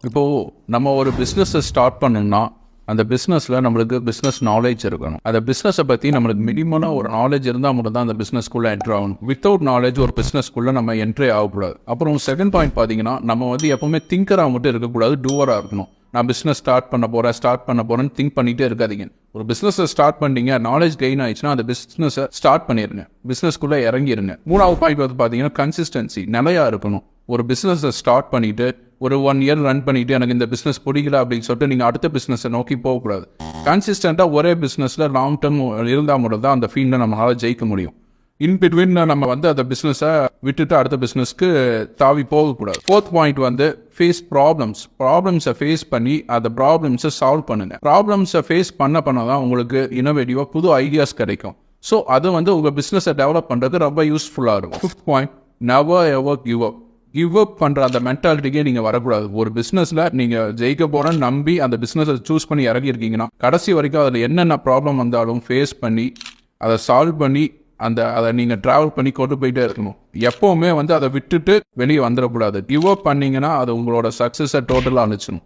இப்போ நம்ம ஒரு பிஸ்னஸ் ஸ்டார்ட் பண்ணணும்னா அந்த பிஸ்னஸில் நம்மளுக்கு பிஸ்னஸ் நாலேஜ் இருக்கணும். அந்த பிஸ்னஸை பற்றி நம்மளுக்கு மினிமலாக ஒரு நாலேஜ் இருந்தால் மட்டும் தான் அந்த பிஸ்னஸ்க்குள்ளே என்ட்ரு ஆகணும். வித்தவுட் நாலேஜ் ஒரு பிஸ்னஸ்க்குள்ளே நம்ம என்ட்ரி ஆகக்கூடாது. அப்புறம் செகண்ட் பாயிண்ட் பார்த்தீங்கன்னா, நம்ம எப்பவுமே திங்கராக மட்டும் இருக்கக்கூடாது, டூவராக இருக்கணும். நான் பிஸ்னஸ் ஸ்டார்ட் பண்ண போகிறேன்னு திங்க் பண்ணிகிட்டே இருக்காதீங்க. ஒரு பிஸ்னஸை ஸ்டார்ட் பண்ணிட்டீங்க, நாலேஜ் கெயின் ஆயிடுச்சுன்னா அந்த பிஸ்னஸை ஸ்டார்ட் பண்ணிடுங்க, பிஸ்னஸ்க்குள்ளே இறங்கிடுங்க. மூணாவது பாயிண்ட் பார்த்தீங்கன்னா கன்சிஸ்டன்சி, நிலையா இருக்கணும். ஒரு பிஸ்னஸை ஸ்டார்ட் பண்ணிவிட்டு ஒரு 1 இயர் ரன் பண்ணிவிட்டு எனக்கு இந்த பிஸ்னஸ் பிடிக்கல அப்படின்னு சொல்லிட்டு நீங்கள் அடுத்த பிஸ்னஸை நோக்கி போகக்கூடாது. கன்சிஸ்டண்ட்டாக ஒரே பிஸ்னஸில் லாங் டேர்ம் இருந்தால் மட்டும் தான் அந்த ஃபீல்டில் நம்மளால் ஜெயிக்க முடியும். இன் பிட்வீன் நம்ம அந்த பிஸ்னஸை விட்டுட்டு அடுத்த பிஸ்னஸ்க்கு தாவி போகக்கூடாது. ஃபோர்த் பாயிண்ட் ஃபேஸ் ப்ராப்ளம்ஸை ஃபேஸ் பண்ணி அந்த ப்ராப்ளம்ஸை சால்வ் பண்ணுங்க. ப்ராப்ளம்ஸை ஃபேஸ் பண்ண தான் உங்களுக்கு இன்னோவேட்டிவாக புது ஐடியாஸ் கிடைக்கும். ஸோ அது உங்கள் பிஸ்னஸை டெவலப் பண்ணுறது ரொம்ப யூஸ்ஃபுல்லாக இருக்கும். Fifth point, never ever give up பண்ணுற அந்த மென்டாலிட்டிக்கே நீங்கள் வரக்கூடாது. ஒரு பிஸ்னஸில் நீங்கள் ஜெயிக்க போகிறேன்னு நம்பி அந்த பிஸ்னஸை சூஸ் பண்ணி இறங்கியிருக்கீங்கன்னா கடைசி வரைக்கும் அதில் என்னென்ன ப்ராப்ளம் வந்தாலும் ஃபேஸ் பண்ணி அதை சால்வ் பண்ணி அதை நீங்கள் ட்ராவல் பண்ணி கொண்டு போயிட்டே இருக்கணும். எப்போவுமே அதை விட்டுட்டு வெளியே வந்துடக்கூடாது. கிவ் அப் பண்ணிங்கன்னா அது உங்களோட சக்ஸஸை டோட்டலாக அழிச்சிடும்.